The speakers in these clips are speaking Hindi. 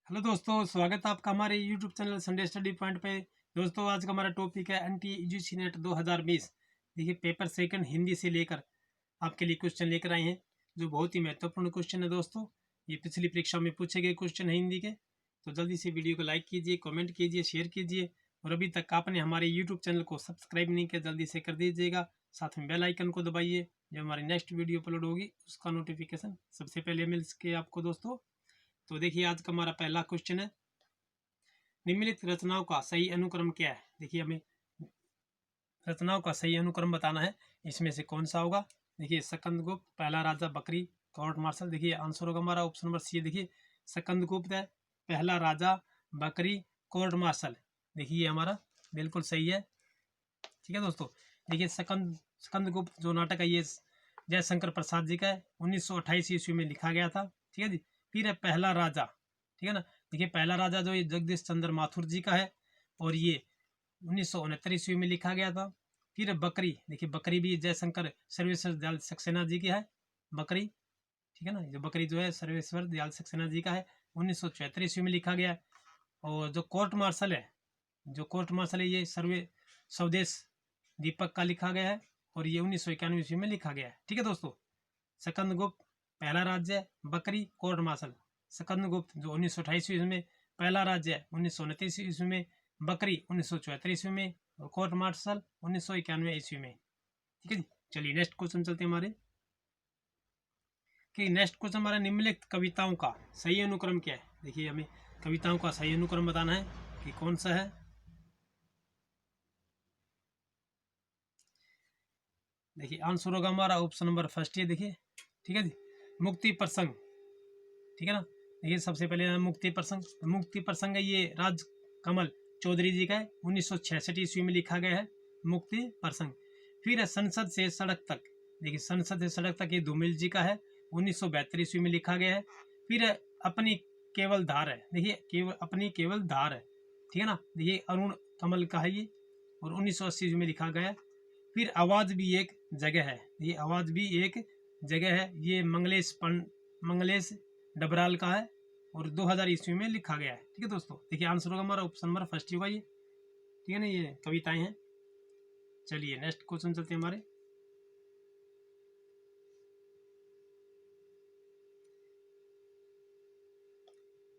हेलो दोस्तों, स्वागत है आपका हमारे YouTube channel Sunday study point पे। दोस्तों, आज का हमारा टॉपिक है एनटी यूजीसी नेट 2020। देखिए, पेपर सेकंड हिंदी से लेकर आपके लिए क्वेश्चन लेकर आए हैं, जो बहुत ही महत्वपूर्ण क्वेश्चन है। दोस्तों, ये पिछली परीक्षा में पूछे गए क्वेश्चन है हिंदी के। तो जल्दी से वीडियो को लाइक कीजिए, कॉमेंट कीजिए, शेयर कीजिए, और अभी तक आपने हमारे यूट्यूब चैनल को सब्सक्राइब नहीं किया, जल्दी से कर दीजिएगा। साथ में बेल आइकन को दबाइए, जब हमारी नेक्स्ट वीडियो अपलोड होगी उसका नोटिफिकेशन सबसे पहले मिल सके आपको। दोस्तों, तो देखिए, आज का हमारा पहला क्वेश्चन है, निम्नलिखित रचनाओं का सही अनुक्रम क्या है। देखिए, हमें रचनाओं का सही अनुक्रम बताना है, इसमें से कौन सा होगा। देखिए, स्कंदगुप्त, पहला राजा, बकरी, कोर्ट मार्शल। देखिए, आंसर होगा हमारा ऑप्शन नंबर सी। देखिए, स्कंदगुप्त है, पहला राजा, बकरी, कोर्ट मार्शल। देखिए, ये हमारा बिल्कुल सही है। ठीक है दोस्तों, देखिए, स्कंदगुप्त जो नाटक है, ये जयशंकर प्रसाद जी का है, 1928 ईस्वी में लिखा गया था। ठीक है जी। फिर है पहला राजा, ठीक है ना। देखिए, पहला राजा जो ये जगदीश चंद्र माथुर जी का है, और ये 1969 ईस्वी में लिखा गया था। फिर है बकरी। देखिए, बकरी भी जयशंकर सर्वेश्वर दयाल सक्सेना जी की है, बकरी। ठीक है ना, जो बकरी जो है सर्वेश्वर दयाल सक्सेना जी का है, 1974 ईस्वी में लिखा गया है। और जो कोर्ट मार्शल है, ये स्वदेश दीपक का लिखा गया है, और ये 1991 ईस्वी में लिखा गया है। ठीक है दोस्तों, स्कंदगुप्त, पहला राज्य, बकरी, कोर्ट मार्शल। स्कंदगुप्त जो 1928 ईस्वी में, पहला राज्य 1929 ईस्वी में, बकरी 1974 ईस्वी में, और कोर्ट मार्शल 1991 ईस्वी में। ठीक है जी। चलिए, नेक्स्ट क्वेश्चन चलते हैं हमारे कि नेक्स्ट क्वेश्चन हमारा, निम्नलिखित कविताओं का सही अनुक्रम क्या है। देखिए, हमें कविताओं का सही अनुक्रम बताना है कि कौन सा है। देखिए, आंसर होगा हमारा ऑप्शन नंबर फर्स्ट है। देखिए, ठीक है जी, मुक्ति प्रसंग। ठीक है ना। देखिए, सबसे पहले मुक्ति प्रसंग है, ये राजकमल चौधरी जी का है, 1966 ईस्वी में लिखा गया है, मुक्ति प्रसंग। फिर है संसद से सड़क तक। देखिए, संसद से सड़क तक ये धूमिल जी का है, 1972 ईस्वी में लिखा गया है। फिर है अपनी केवल धार है। देखिए, अपनी केवल धार है। ठीक है ना। देखिए, अरुण कमल का है ये, और 1980 ईस्वी में लिखा गया है। फिर आवाज भी एक जगह है। ये आवाज भी एक जगह है, ये मंगलेश डबराल का है, और 2000 ईस्वी में लिखा गया है। ठीक है दोस्तों, देखिए, आंसर होगा हमारा ऑप्शन नंबर फर्स्ट होगा ये। ठीक है ना, ये कविताएं हैं। चलिए, नेक्स्ट क्वेश्चन चलते हैं हमारे।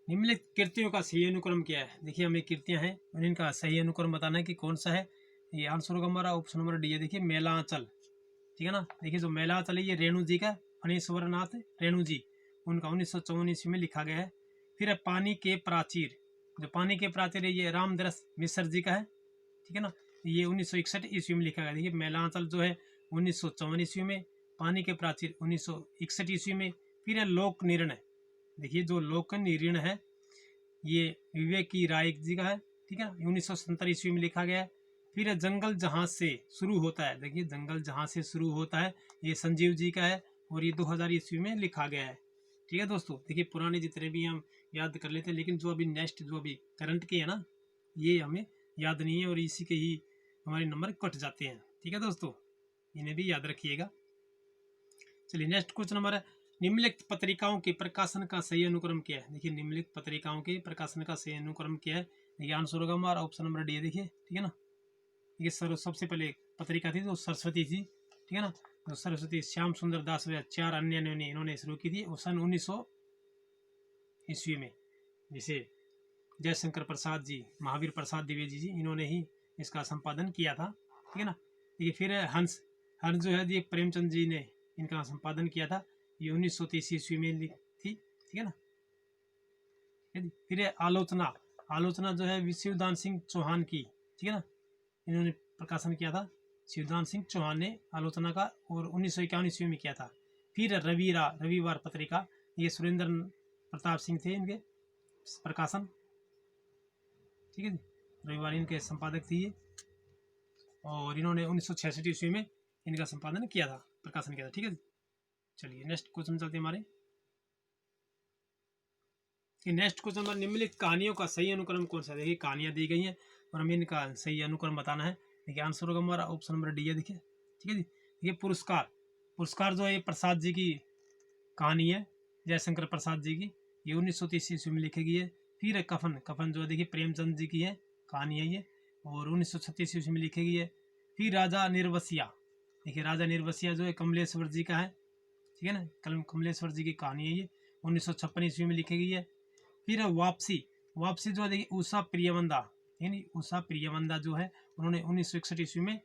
निम्नलिखित कृतियों का सही अनुक्रम क्या है। देखिए, हमें कृतियां हैं और इनका सही अनुक्रम बताना है कि कौन सा है। ये आंसर होगा हमारा ऑप्शन नंबर डी है। देखिए, मेलांचल। ठीक है ना। देखिए, जो मेलांचल है, ये रेणु जी का, फणीश्वर नाथ रेणु जी, उनका 1954 ईस्वी में लिखा गया है। फिर है पानी के प्राचीर। जो पानी के प्राचीर है, ये रामदरस मिश्र जी का है। ठीक है ना, ये 1961 ईस्वी में लिखा गया। देखिए, मेलांचल जो है 1954 ईस्वी में, पानी के प्राचीर 1961 ईस्वी में। फिर है लोक निर्णय। देखिए, जो लोक निर्णय है, ये विवेक की राय जी का है। ठीक है, 1970 ईस्वी में लिखा गया है। फिर है जंगल जहां से शुरू होता है। देखिए, जंगल जहां से शुरू होता है, ये संजीव जी का है, और ये 2000 ईस्वी में लिखा गया है। ठीक है दोस्तों, देखिए, पुराने जितने भी हम याद कर लेते हैं, लेकिन जो अभी नेक्स्ट, जो अभी करंट के है ना, ये हमें याद नहीं है, और इसी के ही हमारे नंबर कट जाते हैं। ठीक है दोस्तों, इन्हें भी याद रखिएगा। चलिए, नेक्स्ट क्वेश्चन हमारा, निम्नलिखित पत्रिकाओं के प्रकाशन का सही अनुक्रम क्या है। देखिए, निम्नलिखित पत्रिकाओं के प्रकाशन का सही अनुक्रम क्या है। देखिए, आंसर होगा हमारा ऑप्शन नंबर डी है। देखिए, ठीक है ना। ये सबसे पहले पत्रिका थी जो सरस्वती थी। ठीक है ना, जो सरस्वती श्याम सुंदर दास व 4 अन्य ने इन्होंने शुरू की थी, वो सन 1900 ईस्वी में, जिसे जयशंकर प्रसाद जी, महावीर प्रसाद द्विवेदी जी, इन्होंने ही इसका संपादन किया था। ठीक है ना। देखिए, फिर हंस हंस जो है, ये प्रेमचंद जी ने इनका संपादन किया था, ये 1930 ईस्वी में थी। ठीक है ना। फिर आलोचना आलोचना जो है शिवदान सिंह चौहान की। ठीक है ना, इन्होंने प्रकाशन किया था, शिवदान सिंह चौहान ने आलोचना का, और 1951 ईस्वी में किया था। फिर रविवार पत्रिका, ये सुरेंद्र प्रताप सिंह थे इनके प्रकाशन। ठीक है जी, रविवार इनके संपादक थे ये, और इन्होंने 1966 ईस्वी में इनका संपादन किया था, प्रकाशन किया था। ठीक है जी। चलिए, नेक्स्ट क्वेश्चन चलते हैं हमारे कि नेक्स्ट क्वेश्चन हमारे, निम्नलिखित कहानियों का सही अनुक्रम कौन सा है। देखिए, कहानियां दी गई हैं, और हमें इनका सही अनुक्रम बताना है। देखिए, आंसर होगा हमारा ऑप्शन नंबर डी है। देखिए, ठीक है जी। देखिए, पुरस्कार जो है, ये प्रसाद जी की कहानी है, जयशंकर प्रसाद जी की, ये 1930 ईस्वी में लिखी गई है। फिर है कफन, कफन जो है देखिए प्रेमचंद जी की है कहानी है ये, और 1936 ईस्वी में लिखी गई है। फिर राजा निर्वसिया, देखिए राजा निर्वसिया जो है कमलेश्वर जी का है, ठीक है ना, कमलेश्वर जी की कहानी है ये, 1956 ईस्वी में लिखी गई है। फिर है वापसी, वापसी जो है देखिए उषा प्रियवंदा, यानी उषा प्रियवंदा जो है उन्होंने 1961 ईस्वी में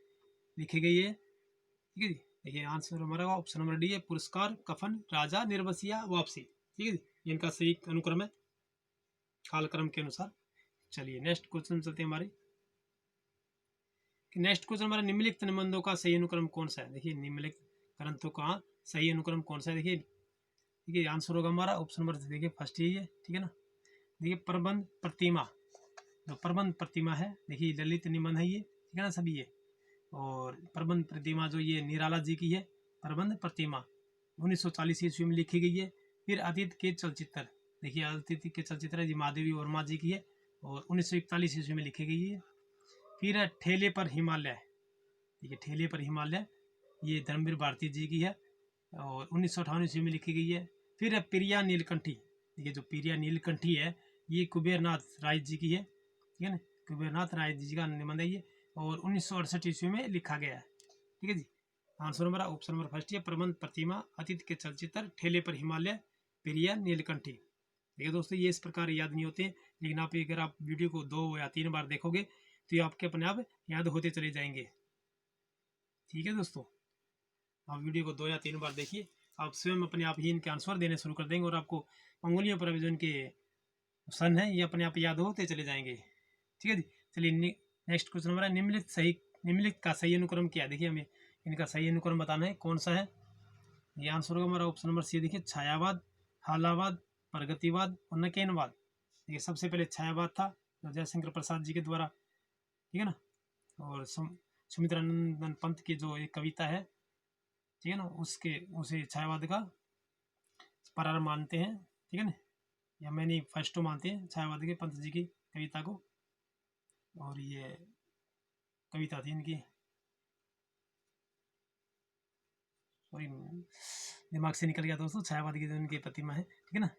लिखी गई है, ठीक है जी। देखिए आंसर हमारा ऑप्शन नंबर डी है, पुरस्कार, कफन, राजा निर्वसिया, वापसी, ठीक है जी, ये इनका सही अनुक्रम है कालक्रम के अनुसार। चलिए नेक्स्ट क्वेश्चन चलते हैं हमारे, नेक्स्ट क्वेश्चन हमारा, निम्नलिखित निबंधों का सही अनुक्रम कौन सा है। देखिए निम्नलिखित ग्रंथों का सही अनुक्रम कौन सा है, देखिए देखिए आंसर होगा हमारा ऑप्शन नंबर देखिए फर्स्ट ही है, ठीक है ना। देखिए प्रबंध प्रतिमा, जो प्रबंध प्रतिमा है देखिए ललित निबंध है ये, ठीक है ना सभी ये, और प्रबंध प्रतिमा जो ये निराला जी की है, प्रबंध प्रतिमा 1940 ईस्वी में लिखी गई है। फिर अतीत के चलचित्र, देखिए अतीत के चलचित्र है जी महादेवी वर्मा जी की है, और 1941 ईस्वी में लिखी गई है। फिर है ठेले पर हिमालय, देखिए ठेले पर हिमालय ये धर्मवीर भारती जी की है, और 1958 ईस्वी में लिखी गई है। फिर है प्रिया नीलकंठी, देखिए जो प्रिया नीलकंठी है ये कुबेरनाथ राय जी की है, ठीक है ना, कुबेरनाथ राय जी का निबंध है ये, और 1968 ईस्वी में लिखा गया है, ठीक है जी। आंसर हमारा ऑप्शन नंबर फर्स्ट है, प्रबंध प्रतिमा, अतीत के चलचित्र, ठेले पर हिमालय, प्रिया नीलकंठी। देखिए दोस्तों ये इस प्रकार याद नहीं होते, लेकिन आप अगर आप वीडियो को 2 या 3 बार देखोगे तो ये आपके अपने आप याद होते चले जाएंगे, ठीक है दोस्तों। आप वीडियो को 2 या 3 बार देखिए, आप स्वयं अपने आप ही इनके आंसर देने शुरू कर देंगे, और आपको अंगुलियों पर जो इनके सन है ये अपने आप याद होते चले जाएंगे, ठीक है जी। चलिए नेक्स्ट क्वेश्चन हमारा, निम्नलिखित का सही अनुक्रम क्या है। देखिए हमें इनका सही अनुक्रम बताना है कौन सा है। ये आंसर होगा हमारा ऑप्शन नंबर सी, देखिए छायावाद, हालावाद, प्रगतिवाद और नकेनवाद। देखिए सबसे पहले छायावाद था जो जयशंकर प्रसाद जी के द्वारा, ठीक है ना, और सुमित्रानंदन पंत की जो एक कविता है, ठीक है ना, उसे छायावाद का प्रारंभ मानते हैं, ठीक है ना, या मैंने फर्स्ट मानते हैं छायावाद के पंत जी की कविता को, और ये कविता थी इनकी, सॉरी दिमाग से निकल गया दोस्तों, छायावाद की जो इनकी प्रतिमा है, ठीक है ना।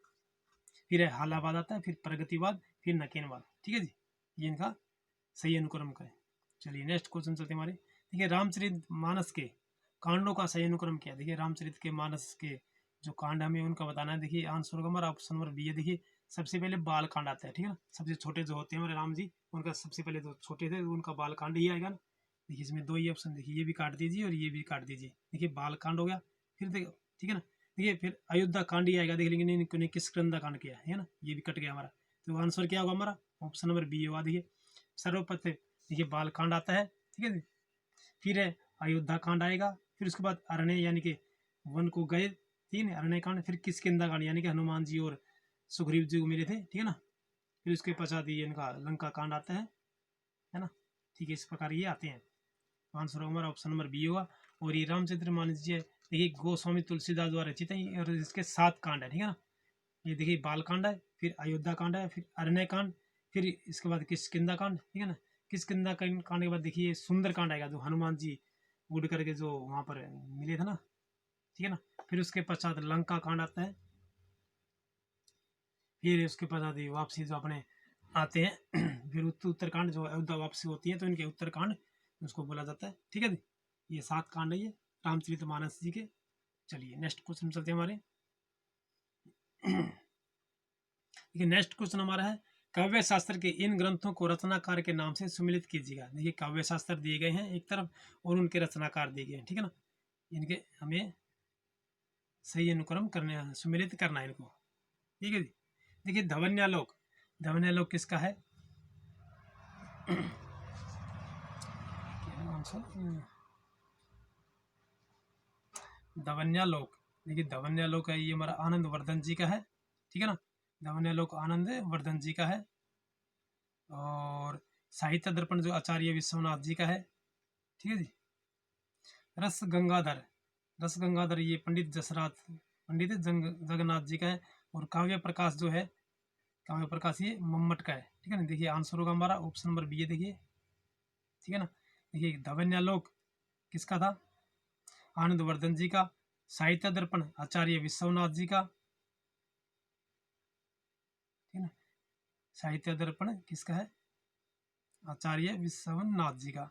फिर हालावाद आता है, फिर प्रगतिवाद, फिर नकेनवाद, ठीक है जी, ये इनका सही अनुक्रम का है। चलिए नेक्स्ट क्वेश्चन चलते हमारे, देखिए रामचरित मानस के कांडों का सही अनुक्रम क्या है। देखिए रामचरित के मानस के जो कांड हमें उनका बताना है, देखिए आंसर होगा हमारा ऑप्शन नंबर बी है। देखिए सबसे पहले बाल कांड आता है, ठीक है ना, सबसे छोटे जो होते हैं हमारे राम जी, उनका सबसे पहले जो छोटे थे उनका बाल कांड ही आएगा ना। देखिए इसमें 2 ही ऑप्शन, देखिए ये भी काट दीजिए और ये भी काट दीजिए, देखिए बाल कांड हो गया। फिर देखो ठीक है ना, देखिए फिर अयोध्या कांड ही आएगा, देख लेंगे इन्होंने किस क्रंदा कांड किया है ना, ये भी कट गया हमारा, तो आंसर क्या होगा हमारा ऑप्शन नंबर बी होगा। देखिए सर्वप्रथम देखिए बाल कांड आता है, ठीक है, फिर है अयोध्या कांड आएगा, फिर उसके बाद अरण्य यानी कि वन को गए, ठीक है, अरण्य कांड, फिर किष्किंधा कांड यानी कि हनुमान जी और सुग्रीव जी को मिले थे, ठीक है ना, फिर उसके पश्चात ये इनका लंका कांड आता है ना, ठीक है, इस प्रकार ये आते हैं। आंसर हमारा ऑप्शन नंबर बी होगा। और ये रामचंद्र मानस जी देखिए गोस्वामी तुलसीदास द्वारा रचित है, और इसके 7 कांड है, ठीक है ना, ये देखिए बाल कांड है, फिर अयोध्या कांड है, फिर अरण्य कांड, फिर इसके बाद किष्किंधा कांड, ठीक है ना, किष्किंधा कांड के बाद देखिए सुंदर कांड आएगा, जो हनुमान जी उड़ करके जो वहाँ पर मिले थे ना, ठीक है ना, फिर उसके पश्चात लंका कांड आता है, फिर उसके पश्चात वापसी जो अपने आते हैं फिर उत्तरकांड जो अयोध्या वापसी होती है तो इनके उत्तरकांड उसको बोला जाता है, ठीक है जी, ये 7 कांड है ये रामचरित मानस जी के। चलिए नेक्स्ट क्वेश्चन चलते हैं हमारे देखिए नेक्स्ट क्वेश्चन हमारा है, काव्य शास्त्र के इन ग्रंथों को रचनाकार के नाम से सम्मिलित कीजिएगा। देखिए काव्य शास्त्र दिए गए हैं एक तरफ और उनके रचनाकार दिए गए हैं, ठीक है ना, इनके हमें सही अनुक्रम करने सम्मिलित करना है इनको, ठीक है जी। देखिए धवन्यालोक, धवन्यालोक किसका है धवन्यालोक, देखिए धवन्यालोक है ये हमारा आनंद वर्धन जी का है, ठीक है ना, धवन्यालोक आनंद वर्धन जी का है। और साहित्य दर्पण जो आचार्य विश्वनाथ जी का है, ठीक है जी। रस गंगाधर, रस गंगाधर ये पंडित जगन्नाथ जी का है। और काव्य प्रकाश जो है, काव्य प्रकाश ये मम्मट का है, ठीक है ना, देखिए आंसर होगा हमारा ऑप्शन नंबर बी है, देखिए ठीक है ना। देखिए धवन्यालोक किसका था, आनंद वर्धन जी का। साहित्य दर्पण आचार्य विश्वनाथ जी का, ठीक है ना। साहित्य दर्पण किसका है? आचार्य विश्वनाथ जी का।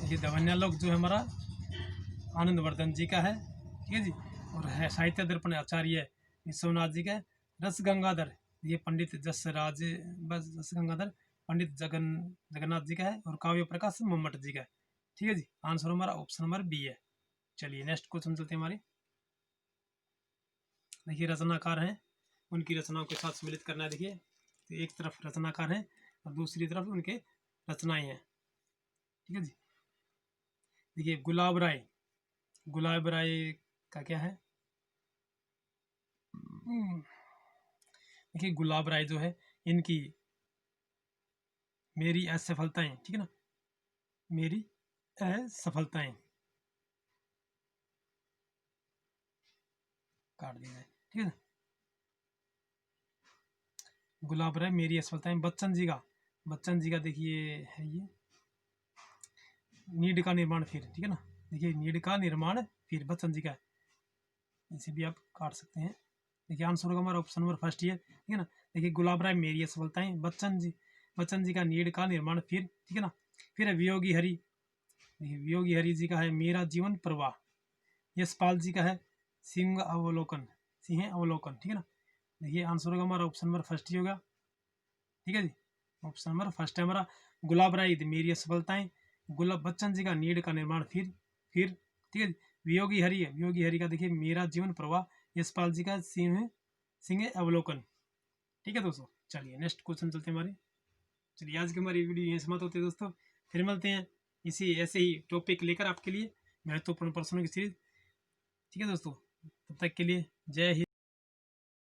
ये दवन्यालोक जो है हमारा आनंदवर्धन जी का है, ठीक है जी। और है साहित्य दर्पण आचार्य विश्वनाथ जी का है। रस गंगाधर ये पंडित जस गंगाधर पंडित जगन्नाथ जी का है। और काव्य प्रकाश मम्मट जी का है, ठीक है जी। आंसर हमारा ऑप्शन नंबर बी है। चलिए नेक्स्ट क्वेश्चन चलते हैं हमारे। देखिए रचनाकार हैं, उनकी रचनाओं के साथ सम्मिलित करना है। देखिए तो एक तरफ रचनाकार हैं और दूसरी तरफ उनके रचनाएं हैं, ठीक है जी। देखिए गुलाब राय का क्या है? देखिए गुलाब राय जो है इनकी मेरी असफलताएं, ठीक है ना, मेरी असफलताएं काट दी जाए, ठीक है ना। गुलाब राय मेरी असफलताएं। बच्चन जी का देखिए है ये नीड का निर्माण फिर, ठीक है ना। देखिए नीड का निर्माण फिर बच्चन जी का है, इसे भी आप काट सकते हैं। देखिए आंसर होगा हमारा ऑप्शन नंबर फर्स्ट ये, ठीक है ना। देखिए गुलाब राय मेरी असफलताएं, बच्चन जी का नीड का निर्माण फिर, ठीक है ना। फिर है वियोगी हरि, देखिए वियोगी हरि जी का है मेरा जीवन प्रवाह। यशपाल जी का है सिंह अवलोकन, ठीक है ना। देखिए आंसर होगा हमारा ऑप्शन नंबर फर्स्ट ही होगा, ठीक है जी। ऑप्शन नंबर फर्स्ट है हमारा। गुलाब राय मेरी असफलताएं, गुलाब बच्चन जी का नीड का निर्माण फिर, ठीक है जी। वियोगी हरि का देखिए मेरा जीवन प्रवाह। यशपाल जी का सिंह अवलोकन, ठीक है दोस्तों। चलिए नेक्स्ट क्वेश्चन चलते हैं हमारे। चलिए आज की हमारी वीडियो यहीं समाप्त होती है दोस्तों। फिर मिलते हैं इसी ऐसे ही टॉपिक लेकर आपके लिए महत्वपूर्ण प्रश्नों की सीरीज, ठीक है दोस्तों। तब तक के लिए जय हिंद।